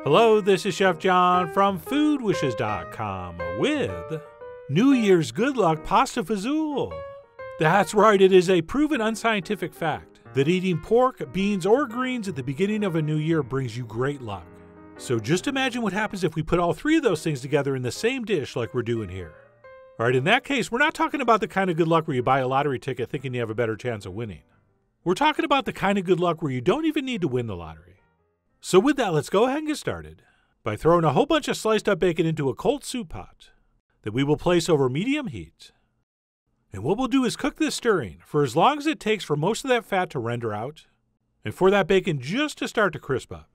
Hello, this is Chef John from foodwishes.com with New Year's Good Luck Pasta Fazool. That's right, it is a proven unscientific fact that eating pork, beans, or greens at the beginning of a new year brings you great luck. So just imagine what happens if we put all three of those things together in the same dish like we're doing here. All right, in that case, we're not talking about the kind of good luck where you buy a lottery ticket thinking you have a better chance of winning. We're talking about the kind of good luck where you don't even need to win the lottery. So with that, let's go ahead and get started by throwing a whole bunch of sliced up bacon into a cold soup pot that we will place over medium heat. And what we'll do is cook this stirring for as long as it takes for most of that fat to render out and for that bacon just to start to crisp up.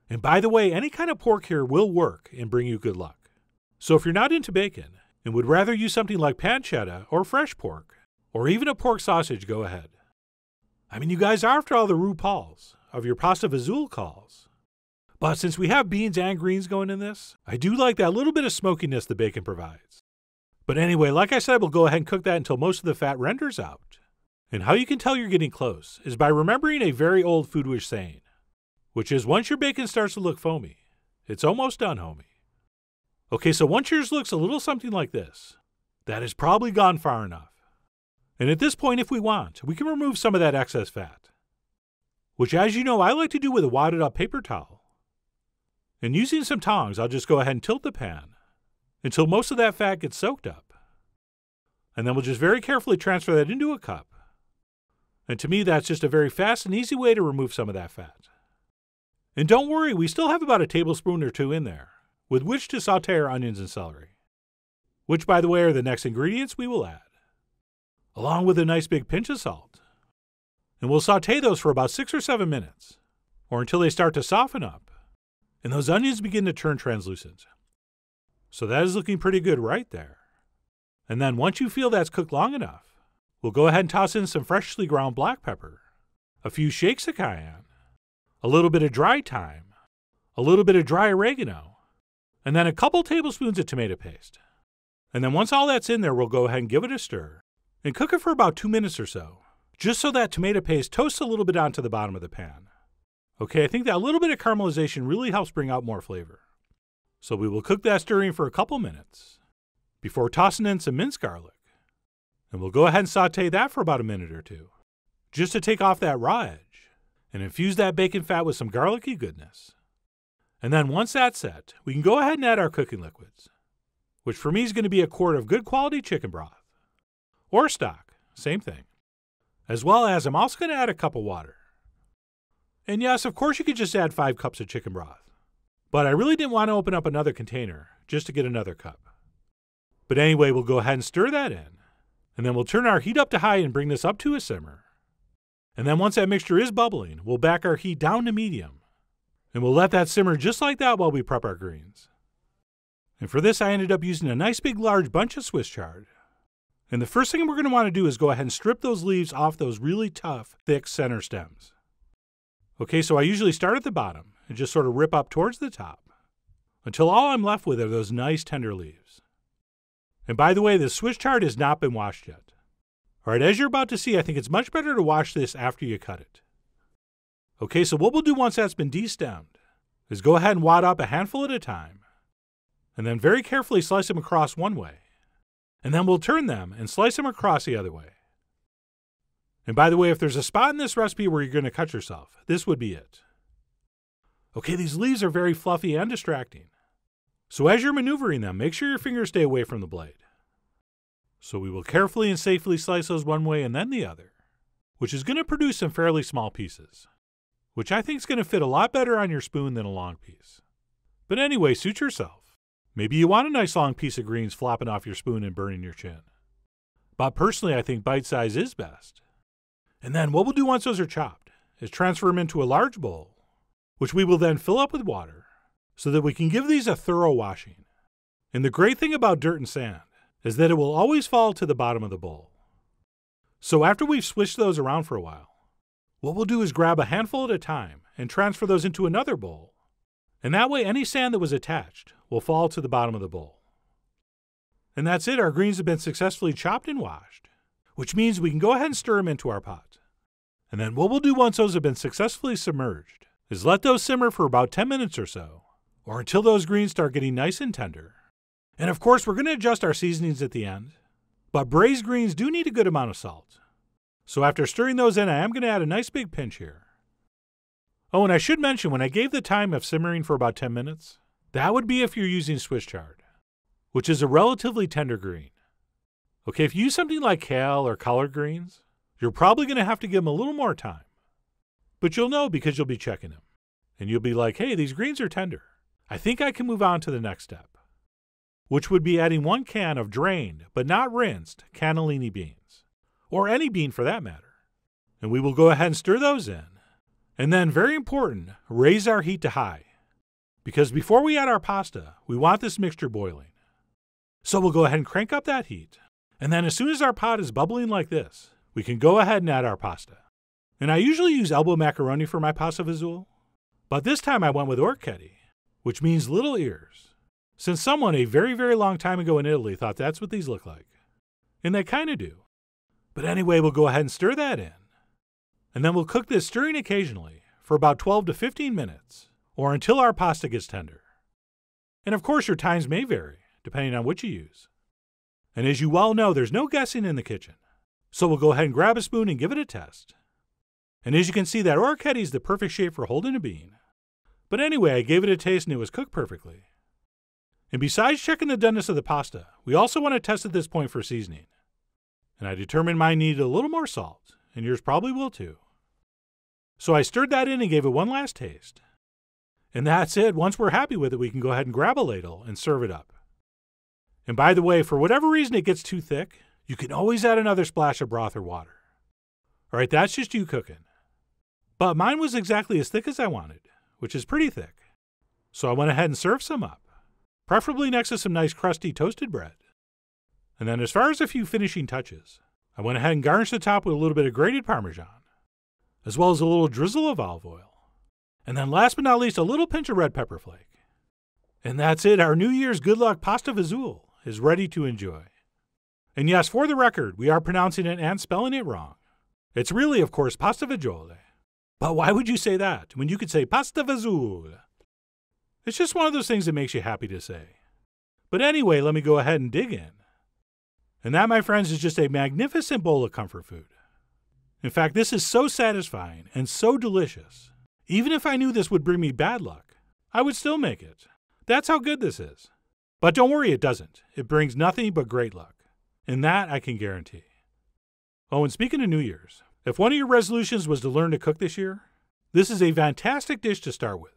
And by the way, any kind of pork here will work and bring you good luck. So if you're not into bacon and would rather use something like pancetta or fresh pork or even a pork sausage, go ahead. I mean, you guys are after all the RuPauls of your pasta fazool calls. But since we have beans and greens going in this, I do like that little bit of smokiness the bacon provides. But anyway, like I said, we'll go ahead and cook that until most of the fat renders out. And how you can tell you're getting close is by remembering a very old Food Wish saying, which is once your bacon starts to look foamy, it's almost done, homie. Okay, so once yours looks a little something like this, that has probably gone far enough. And at this point, if we want, we can remove some of that excess fat, which, as you know, I like to do with a wadded up paper towel. And using some tongs, I'll just go ahead and tilt the pan until most of that fat gets soaked up. And then we'll just very carefully transfer that into a cup. And to me, that's just a very fast and easy way to remove some of that fat. And don't worry, we still have about a tablespoon or two in there, with which to saute our onions and celery, which, by the way, are the next ingredients we will add, along with a nice big pinch of salt. And we'll saute those for about 6 or 7 minutes, or until they start to soften up, and those onions begin to turn translucent. So that is looking pretty good right there. And then once you feel that's cooked long enough, we'll go ahead and toss in some freshly ground black pepper, a few shakes of cayenne, a little bit of dry thyme, a little bit of dry oregano, and then a couple tablespoons of tomato paste. And then once all that's in there, we'll go ahead and give it a stir and cook it for about 2 minutes or so, just so that tomato paste toasts a little bit onto the bottom of the pan. Okay, I think that little bit of caramelization really helps bring out more flavor. So we will cook that stirring for a couple minutes before tossing in some minced garlic. And we'll go ahead and saute that for about a minute or two, just to take off that raw edge and infuse that bacon fat with some garlicky goodness. And then once that's set, we can go ahead and add our cooking liquids, which for me is going to be a quart of good quality chicken broth, or stock, same thing. As well as I'm also going to add a cup of water. And yes, of course you could just add 5 cups of chicken broth, but I really didn't want to open up another container just to get another cup. But anyway, we'll go ahead and stir that in, and then we'll turn our heat up to high and bring this up to a simmer. And then once that mixture is bubbling, we'll back our heat down to medium, and we'll let that simmer just like that while we prep our greens. And for this, I ended up using a nice big large bunch of Swiss chard. And the first thing we're going to want to do is go ahead and strip those leaves off those really tough, thick center stems. Okay, so I usually start at the bottom and just sort of rip up towards the top until all I'm left with are those nice tender leaves. And by the way, the Swiss chard has not been washed yet. All right, as you're about to see, I think it's much better to wash this after you cut it. Okay, so what we'll do once that's been destemmed is go ahead and wad up a handful at a time and then very carefully slice them across one way. And then we'll turn them and slice them across the other way. And by the way, if there's a spot in this recipe where you're going to cut yourself, this would be it. Okay, these leaves are very fluffy and distracting. So as you're maneuvering them, make sure your fingers stay away from the blade. So we will carefully and safely slice those one way and then the other, which is going to produce some fairly small pieces, which I think is going to fit a lot better on your spoon than a long piece. But anyway, suit yourself. Maybe you want a nice long piece of greens flopping off your spoon and burning your chin. But personally, I think bite size is best. And then what we'll do once those are chopped is transfer them into a large bowl, which we will then fill up with water so that we can give these a thorough washing. And the great thing about dirt and sand is that it will always fall to the bottom of the bowl. So after we've swished those around for a while, what we'll do is grab a handful at a time and transfer those into another bowl. And that way any sand that was attached will fall to the bottom of the bowl. And that's it, our greens have been successfully chopped and washed, which means we can go ahead and stir them into our pot. And then what we'll do once those have been successfully submerged is let those simmer for about 10 minutes or so, or until those greens start getting nice and tender. And of course, we're going to adjust our seasonings at the end, but braised greens do need a good amount of salt. So after stirring those in, I am going to add a nice big pinch here. Oh, and I should mention, when I gave the time of simmering for about 10 minutes, that would be if you're using Swiss chard, which is a relatively tender green. Okay, if you use something like kale or collard greens, you're probably going to have to give them a little more time. But you'll know because you'll be checking them. And you'll be like, hey, these greens are tender. I think I can move on to the next step, which would be adding 1 can of drained, but not rinsed, cannellini beans, or any bean for that matter. And we will go ahead and stir those in. And then, very important, raise our heat to high, because before we add our pasta, we want this mixture boiling. So we'll go ahead and crank up that heat. And then as soon as our pot is bubbling like this, we can go ahead and add our pasta. And I usually use elbow macaroni for my pasta fazool, but this time I went with orchetti, which means little ears, since someone a very, very long time ago in Italy thought that's what these look like. And they kind of do. But anyway, we'll go ahead and stir that in. And then we'll cook this stirring occasionally for about 12 to 15 minutes, or until our pasta gets tender. And of course, your times may vary, depending on what you use. And as you well know, there's no guessing in the kitchen. So we'll go ahead and grab a spoon and give it a test. And as you can see, that orchetti is the perfect shape for holding a bean. But anyway, I gave it a taste and it was cooked perfectly. And besides checking the doneness of the pasta, we also want to test at this point for seasoning. And I determined mine needed a little more salt, and yours probably will too. So I stirred that in and gave it one last taste. And that's it. Once we're happy with it, we can go ahead and grab a ladle and serve it up. And by the way, for whatever reason it gets too thick, you can always add another splash of broth or water. All right, that's just you cooking. But mine was exactly as thick as I wanted, which is pretty thick. So I went ahead and served some up, preferably next to some nice crusty toasted bread. And then as far as a few finishing touches, I went ahead and garnished the top with a little bit of grated Parmesan, as well as a little drizzle of olive oil. And then last but not least, a little pinch of red pepper flake. And that's it. Our New Year's good luck pasta fazool is ready to enjoy. And yes, for the record, we are pronouncing it and spelling it wrong. It's really, of course, pasta fagioli. But why would you say that when you could say pasta fazool? It's just one of those things that makes you happy to say. But anyway, let me go ahead and dig in. And that, my friends, is just a magnificent bowl of comfort food. In fact, this is so satisfying and so delicious. Even if I knew this would bring me bad luck, I would still make it. That's how good this is. But don't worry, it doesn't. It brings nothing but great luck. And that I can guarantee. Oh, and speaking of New Year's, if one of your resolutions was to learn to cook this year, this is a fantastic dish to start with,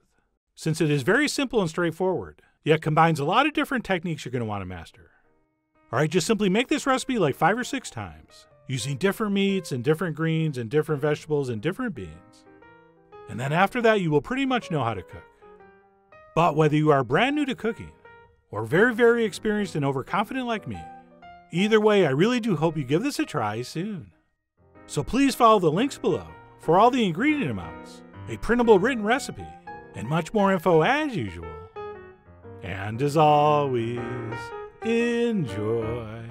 since it is very simple and straightforward, yet combines a lot of different techniques you're going to want to master. All right, just simply make this recipe like 5 or 6 times, using different meats and different greens and different vegetables and different beans. And then after that, you will pretty much know how to cook. But whether you are brand new to cooking, or very, very experienced and overconfident like me, either way, I really do hope you give this a try soon. So please follow the links below for all the ingredient amounts, a printable written recipe, and much more info as usual. And as always, enjoy.